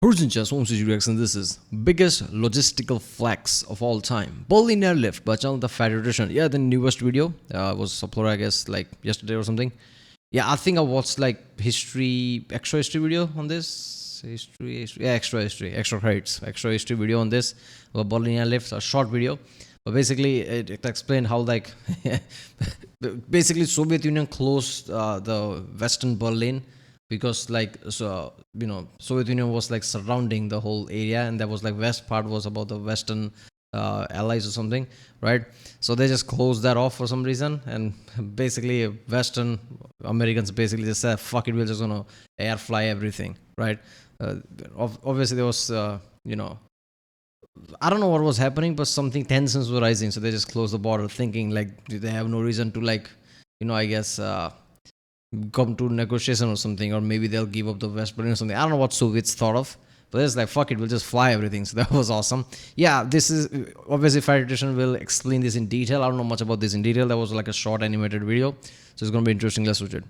Urgent Home Reaction. This is biggest logistical flex of all time. Berlin Airlift by channel the Federation. Yeah, the newest video was uploaded, I guess, like yesterday or something. Yeah, I think I watched like extra history video on this. Extra history video on this. Berlin Airlift, a short video. But basically, it explained how like basically Soviet Union closed the Western Berlin because Soviet Union was like surrounding the whole area, and there was like west part was about the Western allies or something, right? So they just closed that off for some reason, and basically Western Americans basically just said, "Fuck it, we're just gonna air fly everything," right? Obviously there was I don't know what was happening, but something tensions were rising, so they just closed the border, thinking like they have no reason to I guess come to negotiation or something, or maybe they'll give up the West Berlin or something. I don't know what Soviets thought of, but it's like fuck it, we'll just fly everything. So that was awesome. Yeah, this is obviously Federation will explain this in detail. I don't know much about this in detail. That was like a short animated video, so it's gonna be interesting. Let's watch it.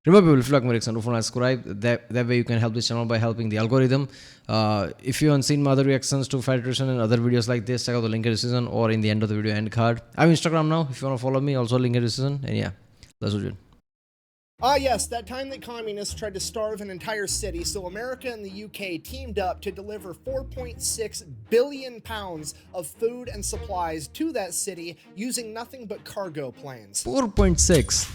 Remember, if you like my reaction, don't forget to subscribe. That way you can help this channel by helping the algorithm. If you haven't seen my other reactions to Federation and other videos like this, check out the link in the description or in the end of the video end card. I'm Instagram now. If you want to follow me, also link in the description. And yeah, let's watch it. Yes, that time that communists tried to starve an entire city, so America and the UK teamed up to deliver 4.6 billion pounds of food and supplies to that city using nothing but cargo planes. 4.6.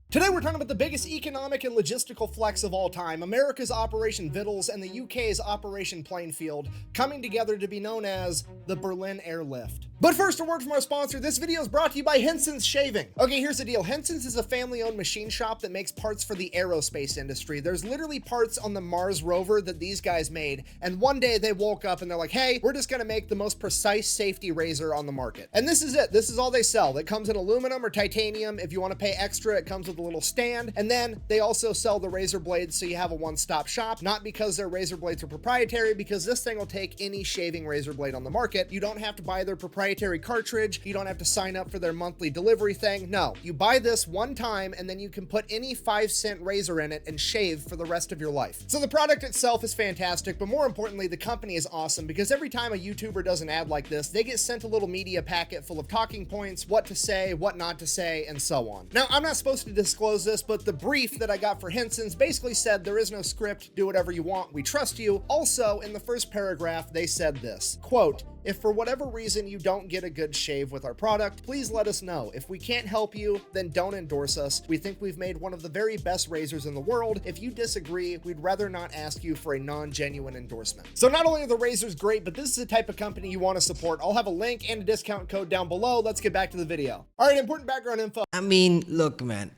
Today we're talking about the biggest economic and logistical flex of all time, America's Operation Vittles and the UK's Operation Plainfield, coming together to be known as the Berlin Airlift. But first, a word from our sponsor. This video is brought to you by Henson's Shaving. Okay, here's the deal. Henson's is a family-owned machine shop that makes parts for the aerospace industry. There's literally parts on the Mars rover that these guys made, and one day they woke up and they're like, hey, we're just gonna make the most precise safety razor on the market. And this is it. This is all they sell. It comes in aluminum or titanium. If you want to pay extra, it comes with a little stand. And then they also sell the razor blades, so you have a one-stop shop, not because their razor blades are proprietary, because this thing will take any shaving razor blade on the market. You don't have to buy their proprietary cartridge. You don't have to sign up for their monthly delivery thing. No, you buy this one time and then you can put any 5-cent razor in it and shave for the rest of your life. So the product itself is fantastic, but more importantly, the company is awesome because every time a YouTuber does an ad like this, they get sent a little media packet full of talking points, what to say, what not to say, and so on. Now, I'm not supposed to disclose this, but the brief that I got for Henson's basically said there is no script, do whatever you want, we trust you. Also, in the first paragraph, they said this, quote, if for whatever reason you don't get a good shave with our product, please let us know. If we can't help you, then don't endorse us. We think we've made one of the very best razors in the world. If you disagree, we'd rather not ask you for a non-genuine endorsement. So not only are the razors great, but this is the type of company you want to support. I'll have a link and a discount code down below. Let's get back to the video. All right, important background info. I mean, look, man.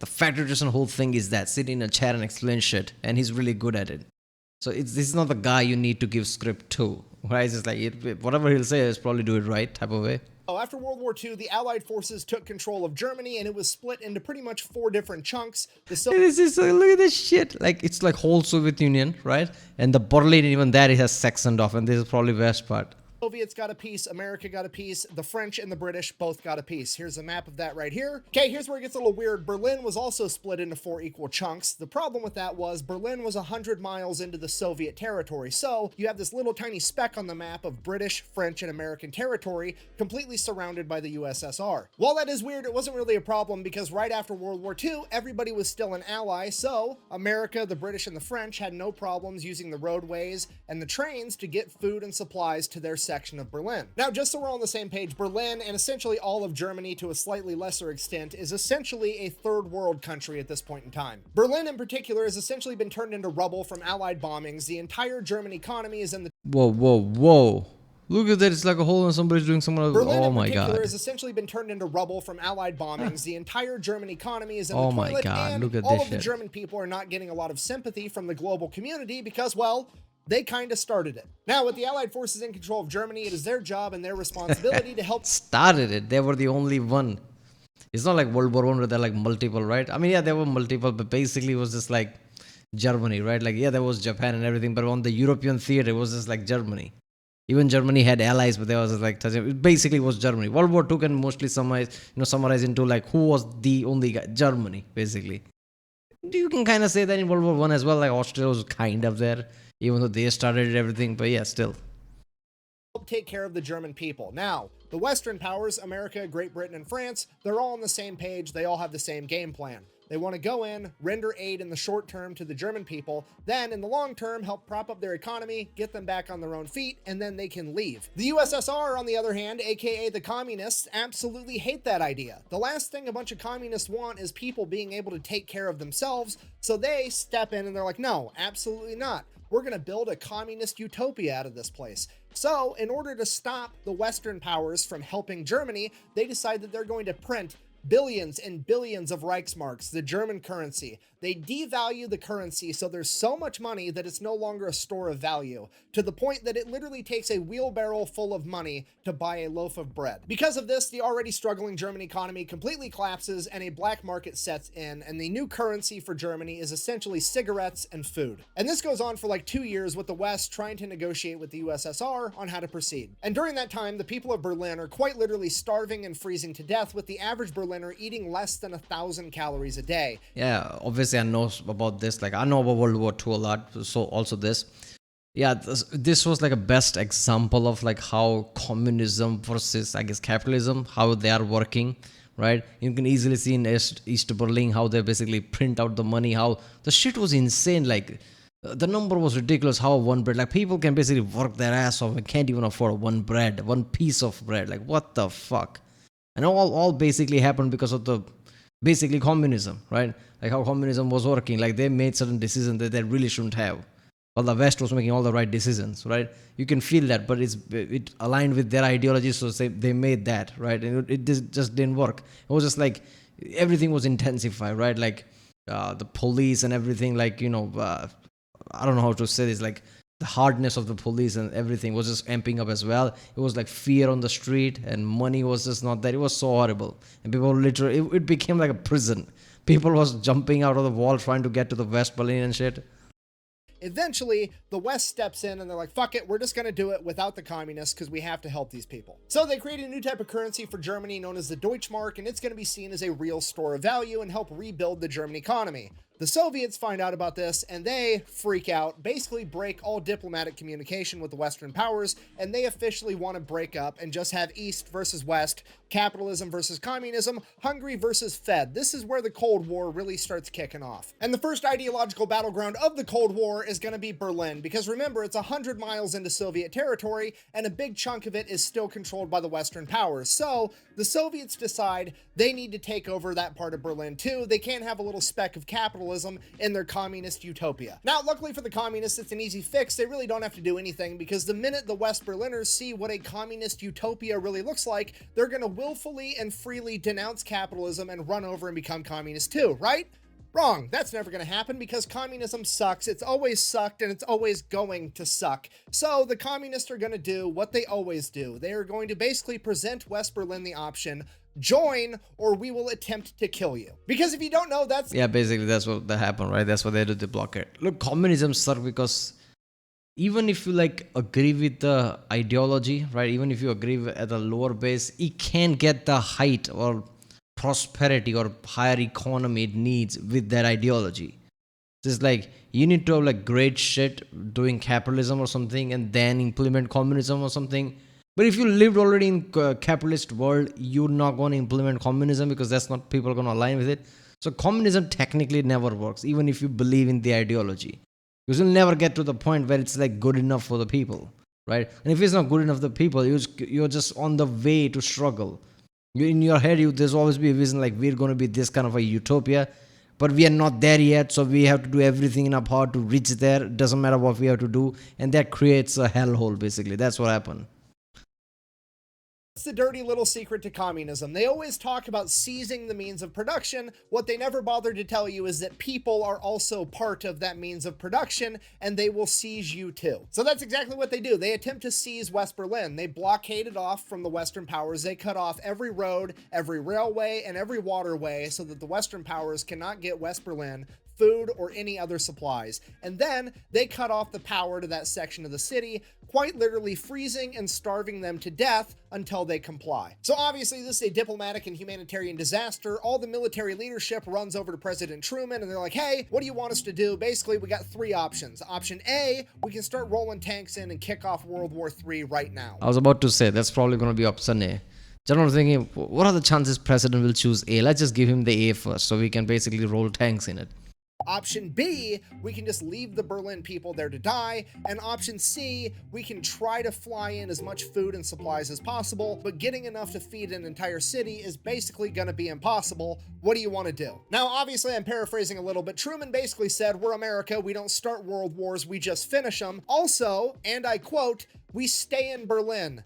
The Federation whole thing is that sit in a chair and explain shit, and he's really good at it. So this is not the guy you need to give script to, right? It's just like whatever he'll say is probably do it right type of way. After World War II, the Allied forces took control of Germany, and it was split into pretty much 4 different chunks. This is look at this shit. Like it's like whole Soviet Union, right? And the Berlin, even that it has sectioned off, and this is probably west part. Soviets got a piece, America got a piece, the French and the British both got a piece. Here's a map of that right here. Okay, here's where it gets a little weird. Berlin was also split into 4 equal chunks. The problem with that was Berlin was 100 miles into the Soviet territory, so you have this little tiny speck on the map of British, French, and American territory completely surrounded by the USSR. While that is weird, it wasn't really a problem because right after World War II, everybody was still an ally, so America, the British, and the French had no problems using the roadways and the trains to get food and supplies to their section of Berlin. Now, just so we're on the same page, Berlin and essentially all of Germany to a slightly lesser extent is essentially a third world country at this point in time. Berlin in particular has essentially been turned into rubble from Allied bombings. The entire German economy is in the... Whoa. Look at that, it's like a hole and somebody's doing someone else. Berlin oh my god. has essentially been turned into rubble from Allied bombings. The entire German economy is in the oh toilet, my god, and look at all this of the shit. German people are not getting a lot of sympathy from the global community because, well, they kind of started it. Now, with the Allied forces in control of Germany, it is their job and their responsibility to help... Started it. They were the only one. It's not like World War I where they're like multiple, right? I mean, yeah, there were multiple, but basically it was just like Germany, right? Like, yeah, there was Japan and everything, but on the European theater, it was just like Germany. Even Germany had allies, but there was like it basically was Germany. World War II can mostly summarize into like who was the only guy? Germany, basically. You can kind of say that in World War I as well, like Austria was kind of there. even though they started everything. But yeah, still. help take care of the German people. Now, the Western powers, America, Great Britain, and France, they're all on the same page. They all have the same game plan. They want to go in, render aid in the short term to the German people, then in the long term, help prop up their economy, get them back on their own feet, and then they can leave. The USSR, on the other hand, aka the communists, absolutely hate that idea. The last thing a bunch of communists want is people being able to take care of themselves, so they step in and they're like, no, absolutely not. We're going to build a communist utopia out of this place. So, in order to stop the Western powers from helping Germany, they decide that they're going to print billions and billions of Reichsmarks, the German currency. They devalue the currency so there's so much money that it's no longer a store of value, to the point that it literally takes a wheelbarrow full of money to buy a loaf of bread. Because of this, the already struggling German economy completely collapses and a black market sets in, and the new currency for Germany is essentially cigarettes and food. And this goes on for like 2 years, with the West trying to negotiate with the USSR on how to proceed. And during that time, the people of Berlin are quite literally starving and freezing to death, with the average Berliner eating less than 1,000 calories a day. Yeah, obviously I know about this. Like I know about World War II a lot, so also this. Yeah, this was like a best example of like how communism versus, I guess, capitalism, how they are working, right? You can easily see in East Berlin how they basically print out the money, how the shit was insane. Like the number was ridiculous. How one bread, like people can basically work their ass off and can't even afford one piece of bread. Like what the fuck? And all basically happened because of the basically communism, right? Like how communism was working. Like they made certain decisions that they really shouldn't have. While the West was making all the right decisions, right? You can feel that, but it aligned with their ideology, so they made that, right? And it just didn't work. It was just like everything was intensified, right? Like the police and everything, like, you know, I don't know how to say this, like the hardness of the police and everything was just amping up as well. It was like fear on the street, and money was just not there. It was so horrible, and people literally, it became like a prison. People was jumping out of the wall trying to get to the West Berlin and shit. Eventually, the West steps in and they're like, fuck it, we're just going to do it without the communists because we have to help these people. So they create a new type of currency for Germany known as the Deutschmark, and it's going to be seen as a real store of value and help rebuild the German economy. The Soviets find out about this and they freak out, basically break all diplomatic communication with the Western powers, and they officially want to break up and just have East versus West, capitalism versus communism, Hungary versus Fed. This is where the Cold War really starts kicking off. And the first ideological battleground of the Cold War is going to be Berlin, because remember, it's 100 miles into Soviet territory and a big chunk of it is still controlled by the Western powers. So the Soviets decide they need to take over that part of Berlin too. They can't have a little speck of capitalism in their communist utopia. Now, luckily for the communists, it's an easy fix. They really don't have to do anything, because the minute the West Berliners see what a communist utopia really looks like, they're going to willfully and freely denounce capitalism and run over and become communist too, right? Wrong. That's never going to happen, because communism sucks. It's always sucked, and it's always going to suck. So the communists are going to do what they always do. They are going to basically present West Berlin the option: join or we will attempt to kill you. Because if you don't know, that's... Yeah, basically that's what that happened, right? That's what they did, the blockade. Look, communism sucked because even if you like agree with the ideology, right? Even if you agree at a lower base, it can't get the height or prosperity or higher economy it needs with that ideology. It's like you need to have like great shit doing capitalism or something and then implement communism or something. But if you lived already in capitalist world, you're not going to implement communism, because that's not, people are going to align with it. So communism technically never works, even if you believe in the ideology, because you'll never get to the point where it's like good enough for the people, right? And if it's not good enough for the people, you're just on the way to struggle. In your head, there's always be a vision like we're going to be this kind of a utopia, but we are not there yet, so we have to do everything in our power to reach there. It doesn't matter what we have to do, and that creates a hellhole, basically. That's what happened. It's the dirty little secret to communism. They always talk about seizing the means of production. What they never bother to tell you is that people are also part of that means of production, and they will seize you too. So that's exactly what they do. They attempt to seize West Berlin. They blockade it off from the Western powers. They cut off every road, every railway, and every waterway so that the Western powers cannot get West Berlin food, or any other supplies. And then they cut off the power to that section of the city, quite literally freezing and starving them to death until they comply. So obviously this is a diplomatic and humanitarian disaster. All the military leadership runs over to President Truman and they're like, hey, what do you want us to do? Basically, we got three options. Option A, we can start rolling tanks in and kick off World War III right now. I was about to say that's probably going to be option A. General thinking, what are the chances president will choose A? Let's just give him the A first so we can basically roll tanks in it. Option B, we can just leave the Berlin people there to die. And option C, we can try to fly in as much food and supplies as possible, but getting enough to feed an entire city is basically going to be impossible. What do you want to do? Now, obviously, I'm paraphrasing a little, but Truman basically said, we're America, we don't start world wars, we just finish them. Also, and I quote, we stay in Berlin.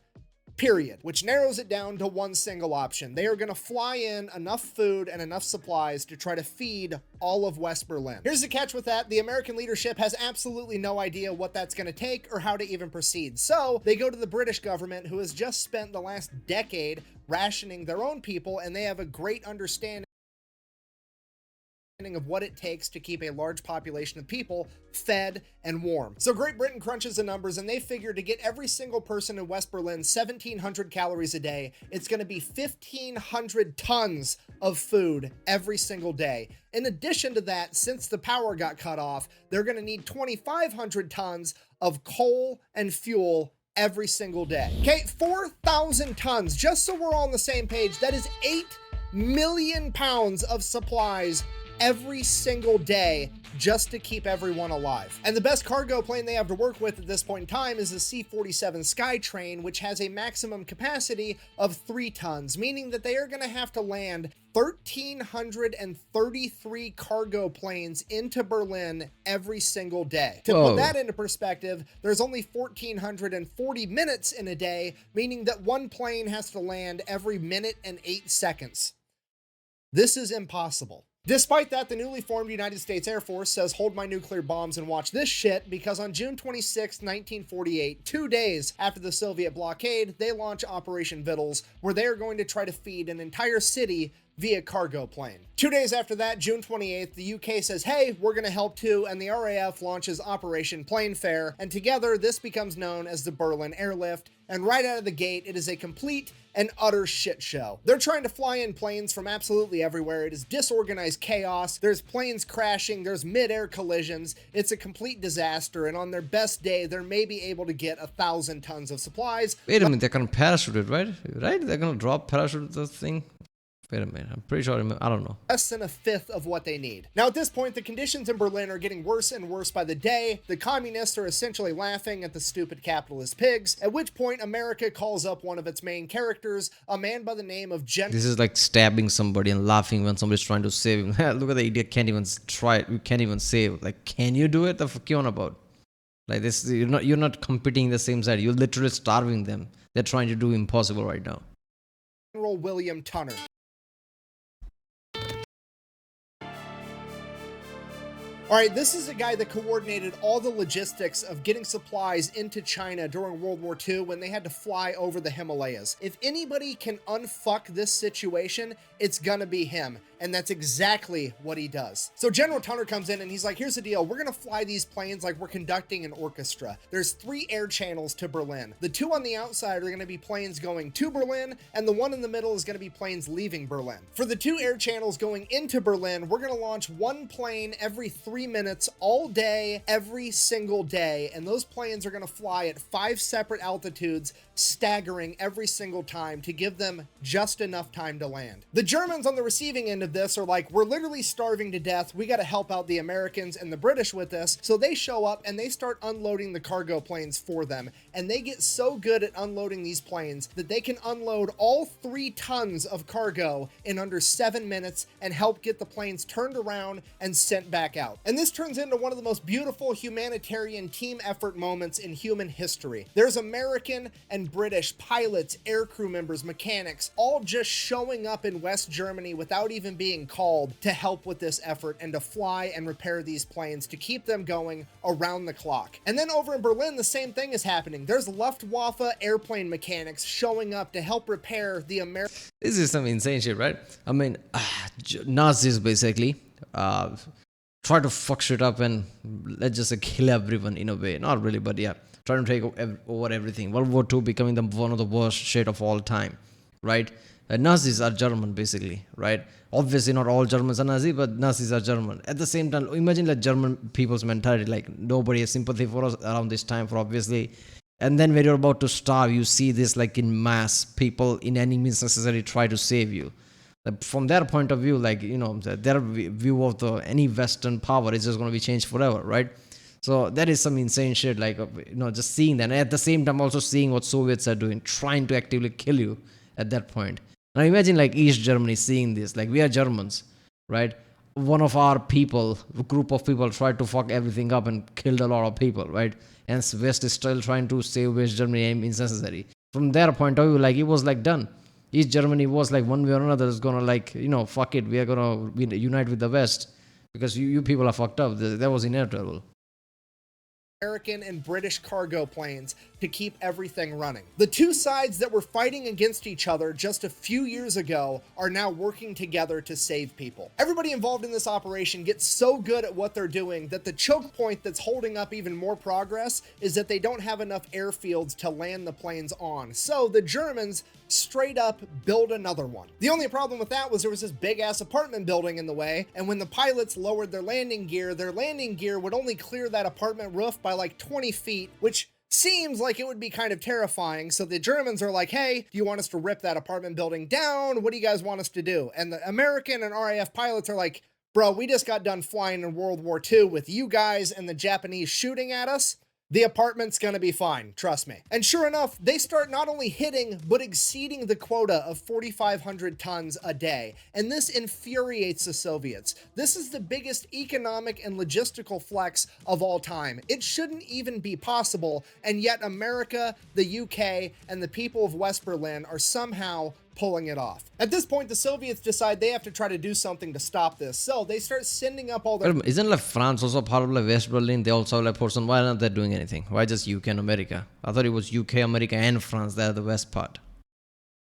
Period, which narrows it down to one single option. They are going to fly in enough food and enough supplies to try to feed all of West Berlin. Here's the catch with that. The American leadership has absolutely no idea what that's going to take or how to even proceed. So they go to the British government, who has just spent the last decade rationing their own people, and they have a great understanding of what it takes to keep a large population of people fed and warm. So Great Britain crunches the numbers and they figure to get every single person in West Berlin 1,700 calories a day, it's going to be 1,500 tons of food every single day. In addition to that, since the power got cut off, they're going to need 2,500 tons of coal and fuel every single day. Okay, 4,000 tons, just so we're all on the same page, that is 8 million pounds of supplies every single day just to keep everyone alive. And the best cargo plane they have to work with at this point in time is the C-47 Skytrain, which has a maximum capacity of 3 tons, meaning that they are going to have to land 1,333 cargo planes into Berlin every single day. To put that into perspective, there's only 1,440 minutes in a day, meaning that one plane has to land every minute and 8 seconds. This is impossible. Despite that, the newly formed United States Air Force says, hold my nuclear bombs and watch this shit, because on June 26, 1948, 2 days after the Soviet blockade, they launch Operation Vittles, where they are going to try to feed an entire city via cargo plane. 2 days after that, June 28th, the UK says, hey, we're going to help too, and the RAF launches Operation Planefair, and together this becomes known as the Berlin Airlift, and right out of the gate, it is a complete and utter shit show. They're trying to fly in planes from absolutely everywhere. It is disorganized chaos. There's planes crashing. There's mid-air collisions. It's a complete disaster, and on their best day, they're maybe able to get 1,000 tons of supplies. Wait a minute, they're going to parachute it, right? Right? They're going to drop parachute the thing? Wait a minute, I'm pretty sure, I don't know. Less than a fifth of what they need. Now at this point, the conditions in Berlin are getting worse and worse by the day. The communists are essentially laughing at the stupid capitalist pigs, at which point America calls up one of its main characters, a man by the name of This is like stabbing somebody and laughing when somebody's trying to save him. Look at the idiot, can't even try it, you can't even save. Like, can you do it? The fuck you on about? Like this, you're not competing in the same side. You're literally starving them. They're trying to do impossible right now. General William Tunner. All right, this is a guy that coordinated all the logistics of getting supplies into China during World War II when they had to fly over the Himalayas. If anybody can unfuck this situation, it's gonna be him. And that's exactly what he does. So General Tunner comes in and he's like, here's the deal. We're gonna fly these planes like we're conducting an orchestra. There's 3 air channels to Berlin. The 2 on the outside are gonna be planes going to Berlin, and the 1 in the middle is gonna be planes leaving Berlin. For the 2 air channels going into Berlin, we're gonna launch 1 plane every 3 minutes all day, every single day. And those planes are gonna fly at 5 separate altitudes, staggering every single time to give them just enough time to land. The Germans on the receiving end of this are like, we're literally starving to death. We got to help out the Americans and the British with this. So they show up and they start unloading the cargo planes for them. And they get so good at unloading these planes that they can unload all 3 tons of cargo in under 7 minutes and help get the planes turned around and sent back out. And this turns into one of the most beautiful humanitarian team effort moments in human history. There's American and British pilots, aircrew members, mechanics, all just showing up in West Germany without even being called to help with this effort and to fly and repair these planes to keep them going around the clock. And then over in Berlin, the same thing is happening. There's Luftwaffe airplane mechanics showing up to help repair the American. This is some insane shit, right? I mean, Nazis basically try to fuck shit up and let's just say kill everyone in a way. Not really, but yeah, trying to take over everything. World War II becoming one of the worst shit of all time, right? Nazis are German, basically, right? Obviously, not all Germans are Nazi, but Nazis are German. At the same time, imagine like German people's mentality, like nobody has sympathy for us around this time, for obviously. And then when you're about to starve, you see this like in mass, people in any means necessary try to save you. From their point of view, like their view of the any Western power is just going to be changed forever, right? So that is some insane shit, like just seeing that, and at the same time also seeing what Soviets are doing, trying to actively kill you at that point. Now imagine like East Germany seeing this, like we are Germans, right? One of our people, a group of people tried to fuck everything up and killed a lot of people, right? And West is still trying to save West Germany and means necessary. From their point of view, like it was like done. East Germany was like one way or another is gonna like, fuck it, we are gonna unite with the West because you people are fucked up. That was inevitable. American and British cargo planes to keep everything running. The two sides that were fighting against each other just a few years ago are now working together to save people. Everybody involved in this operation gets so good at what they're doing that the choke point that's holding up even more progress is that they don't have enough airfields to land the planes on. So the Germans straight up build another one. The only problem with that was there was this big ass apartment building in the way, and when the pilots lowered their landing gear would only clear that apartment roof by like 20 feet, which seems like it would be kind of terrifying. So the Germans are like, hey, do you want us to rip that apartment building down? What do you guys want us to do? And the American and RAF pilots are like, bro, we just got done flying in World War II with you guys and the Japanese shooting at us. The apartment's gonna be fine, trust me. And sure enough, they start not only hitting, but exceeding the quota of 4,500 tons a day. And this infuriates the Soviets. This is the biggest economic and logistical flex of all time. It shouldn't even be possible, and yet America, the UK, and the people of West Berlin are somehow pulling it off. At this point, the Soviets decide they have to try to do something to stop this, so they start sending up all their... Isn't like France also part of like West Berlin? They also have like person. Why aren't they doing anything? Why just UK and America? I thought it was UK, America, and France that are the west part.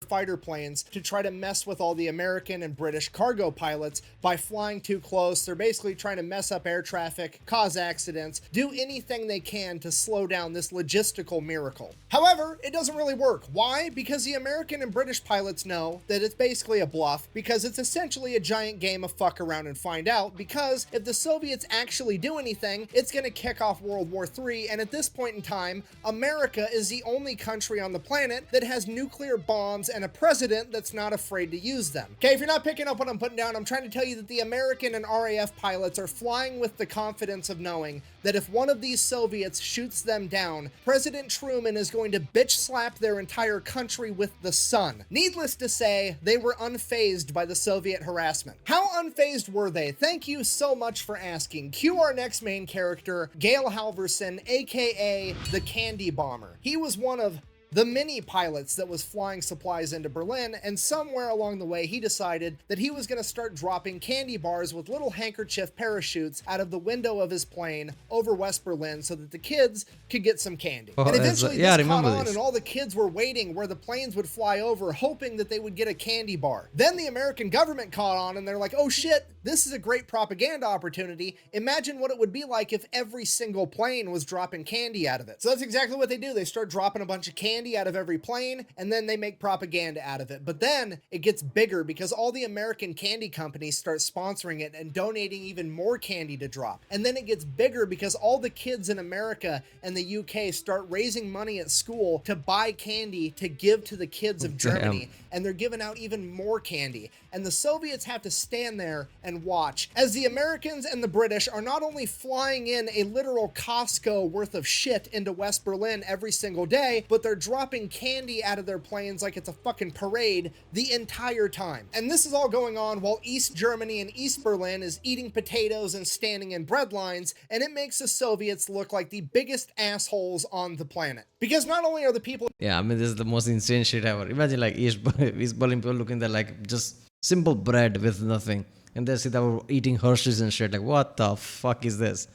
Fighter planes to try to mess with all the American and British cargo pilots by flying too close. They're basically trying to mess up air traffic, cause accidents, do anything they can to slow down this logistical miracle. However, it doesn't really work. Why? Because the American and British pilots know that it's basically a bluff, because it's essentially a giant game of fuck around and find out, because if the Soviets actually do anything, it's going to kick off World War III, and at this point in time, America is the only country on the planet that has nuclear bombs and a president that's not afraid to use them. Okay, if you're not picking up what I'm putting down, I'm trying to tell you that the American and RAF pilots are flying with the confidence of knowing that if one of these Soviets shoots them down, President Truman is going to bitch slap their entire country with the sun. Needless to say, they were unfazed by the Soviet harassment. How unfazed were they? Thank you so much for asking. Cue our next main character, Gail Halvorson, aka the Candy Bomber. He was one of the many pilots that was flying supplies into Berlin, and somewhere along the way he decided that he was going to start dropping candy bars with little handkerchief parachutes out of the window of his plane over West Berlin so that the kids could get some candy. And eventually this caught on, and all the kids were waiting where the planes would fly over, hoping that they would get a candy bar. Then the American government caught on, and they're like, oh shit, this is a great propaganda opportunity. Imagine what it would be like if every single plane was dropping candy out of it. So that's exactly what they do. They start dropping a bunch of candy out of every plane, and then they make propaganda out of it. But then it gets bigger because all the American candy companies start sponsoring it and donating even more candy to drop. And then it gets bigger because all the kids in America and the UK start raising money at school to buy candy to give to the kids of Germany. And they're giving out even more candy. And the Soviets have to stand there and watch as the Americans and the British are not only flying in a literal Costco worth of shit into West Berlin every single day, but they're dropping candy out of their planes like it's a fucking parade the entire time. And this is all going on while East Germany and East Berlin is eating potatoes and standing in bread lines, and it makes the Soviets look like the biggest assholes on the planet. Because not only are the people... Yeah, I mean, this is the most insane shit ever. Imagine like East Berlin people looking there like just simple bread with nothing. And they see they were eating Hershey's and shit. Like, what the fuck is this?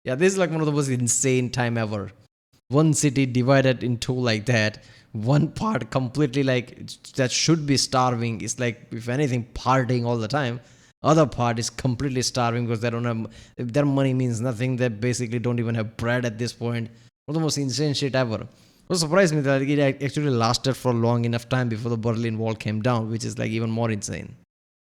Yeah, this is like one of the most insane time ever. One city divided in two like that. One part completely like that should be starving. It's like, if anything, partying all the time. Other part is completely starving because they don't have, if their money means nothing. They basically don't even have bread at this point. One of the most insane shit ever. It surprised me that it actually lasted for a long enough time before the Berlin Wall came down, which is like even more insane.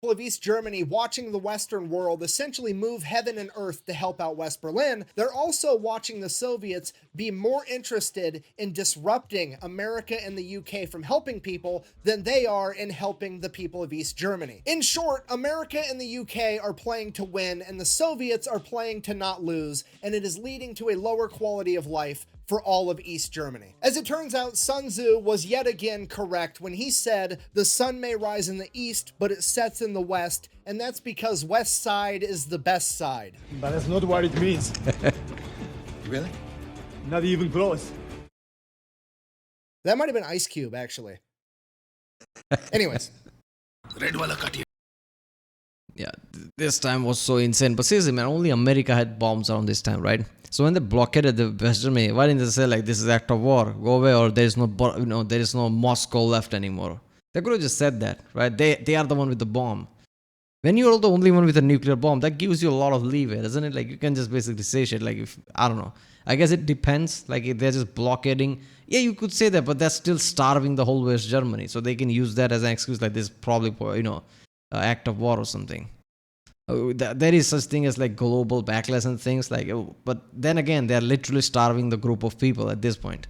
Of East Germany watching the Western world essentially move heaven and earth to help out West Berlin, they're also watching the Soviets be more interested in disrupting America and the UK from helping people than they are in helping the people of East Germany. In short, America and the UK are playing to win, and the Soviets are playing to not lose, and it is leading to a lower quality of life for all of East Germany. As it turns out, Sun Tzu was yet again correct when he said, "The sun may rise in the east, but it sets in the west, and that's because west side is the best side." But that's not what it means. Really? Not even close. That might have been Ice Cube, actually. Anyways. Yeah, this time was so insane. But seriously, man, only America had bombs around this time, right? So when they blockaded the West Germany, why didn't they say like this is act of war, go away, or there is no, there is no Moscow left anymore? They could have just said that, right? They are the one with the bomb. When you're the only one with a nuclear bomb, that gives you a lot of leeway, doesn't it? Like you can just basically say shit. Like if I don't know, I guess it depends. Like if they're just blockading, yeah, you could say that, but that's still starving the whole West Germany, so they can use that as an excuse. Like this probably act of war or something. There is such thing as like global backlash and things like, but then again, they're literally starving the group of people at this point.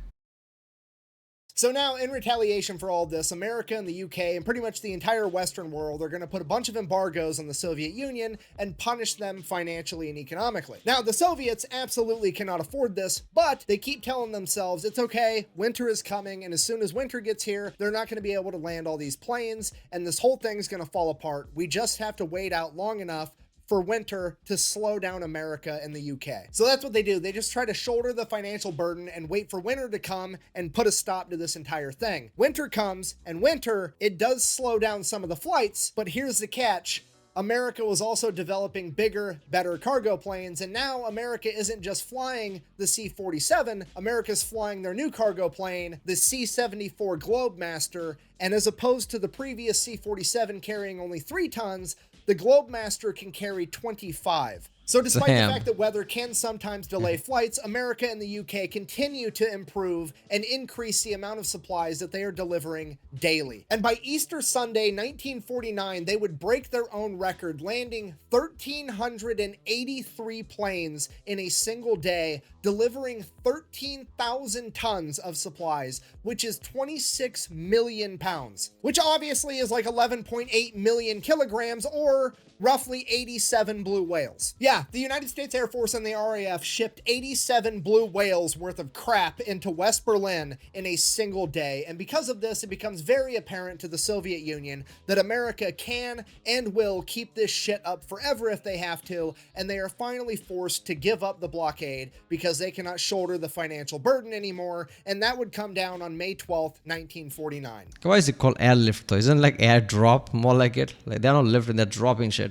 So now, in retaliation for all this, America and the UK and pretty much the entire Western world are going to put a bunch of embargoes on the Soviet Union and punish them financially and economically. Now, the Soviets absolutely cannot afford this, but they keep telling themselves, it's okay, winter is coming, and as soon as winter gets here, they're not going to be able to land all these planes, and this whole thing's going to fall apart. We just have to wait out long enough for winter to slow down America and the UK. So that's what they do. They just try to shoulder the financial burden and wait for winter to come and put a stop to this entire thing. Winter comes, and winter, it does slow down some of the flights, but here's the catch. America was also developing bigger, better cargo planes, and now America isn't just flying the C-47, America's flying their new cargo plane, the C-74 Globemaster, and as opposed to the previous C-47 carrying only 3 tons, the Globemaster can carry 25. So despite the fact that weather can sometimes delay flights, America and the UK continue to improve and increase the amount of supplies that they are delivering daily. And by Easter Sunday, 1949, they would break their own record, landing 1,383 planes in a single day, delivering 13,000 tons of supplies, which is 26 million pounds, which obviously is like 11.8 million kilograms or roughly 87 blue whales. Yeah, the United States Air Force and the RAF shipped 87 blue whales worth of crap into West Berlin in a single day, and because of this, it becomes very apparent to the Soviet Union that America can and will keep this shit up forever if they have to, and they are finally forced to give up the blockade because they cannot shoulder the financial burden anymore, and that would come down on May 12th, 1949. Why is it called airlift though? Isn't it like airdrop more like it? Like they're not lifting, they're dropping shit.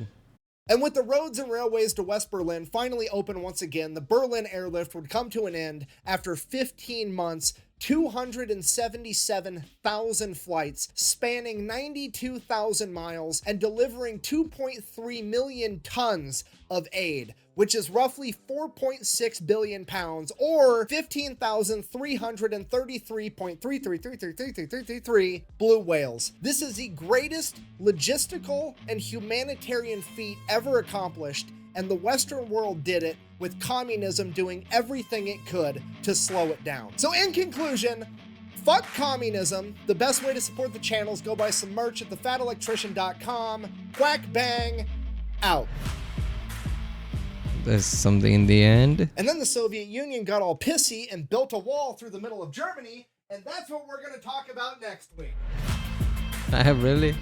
And with the roads and railways to West Berlin finally open once again, the Berlin Airlift would come to an end after 15 months, 277,000 flights, spanning 92,000 miles, and delivering 2.3 million tons of aid, which is roughly 4.6 billion pounds, or 15,333.333333333 blue whales. This is the greatest logistical and humanitarian feat ever accomplished, and the Western world did it with communism doing everything it could to slow it down. So in conclusion, fuck communism. The best way to support the channel is go buy some merch at thefatelectrician.com. Quack bang, out. There's something in the end. And then the Soviet Union got all pissy and built a wall through the middle of Germany, and that's what we're going to talk about next week. I have really.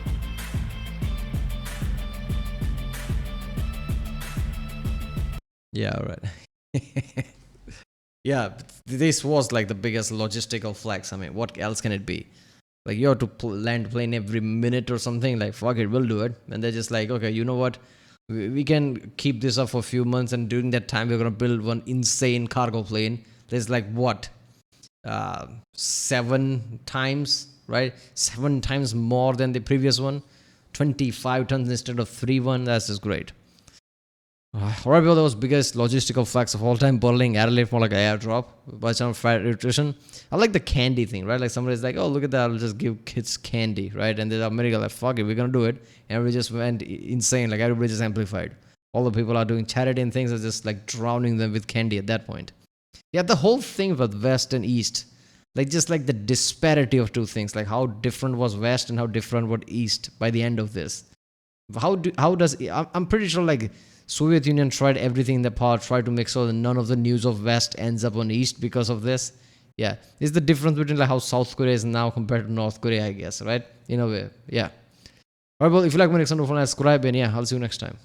Yeah, right. Yeah, this was like the biggest logistical flex. I mean, what else can it be? Like you have to land plane every minute or something. Like fuck it, we'll do it. And they're just like, okay, you know what? We can keep this up for a few months, and during that time, we're gonna build one insane cargo plane. There's like what, 7 times, right? 7 times more than the previous one. 25 tons instead of 3-1. That's just great. Alright, bro, that was biggest logistical flex of all time. Berlin airlift, more like an airdrop. By some fat nutrition. I like the candy thing, right? Like somebody's like, oh, look at that, I'll just give kids candy, right? And then America like, fuck it, we're gonna do it. And we just went insane. Like everybody just amplified. All the people are doing charity and things are just like drowning them with candy at that point. Yeah, the whole thing about West and East, like just like the disparity of two things, like how different was West and how different was East by the end of this. I'm pretty sure like Soviet Union tried everything in their power, tried to make sure that none of the news of West ends up on East because of this. Yeah, it's the difference between like how South Korea is now compared to North Korea, I guess, right? In a way, yeah. Alright, well, if you like my next one, subscribe and yeah, I'll see you next time.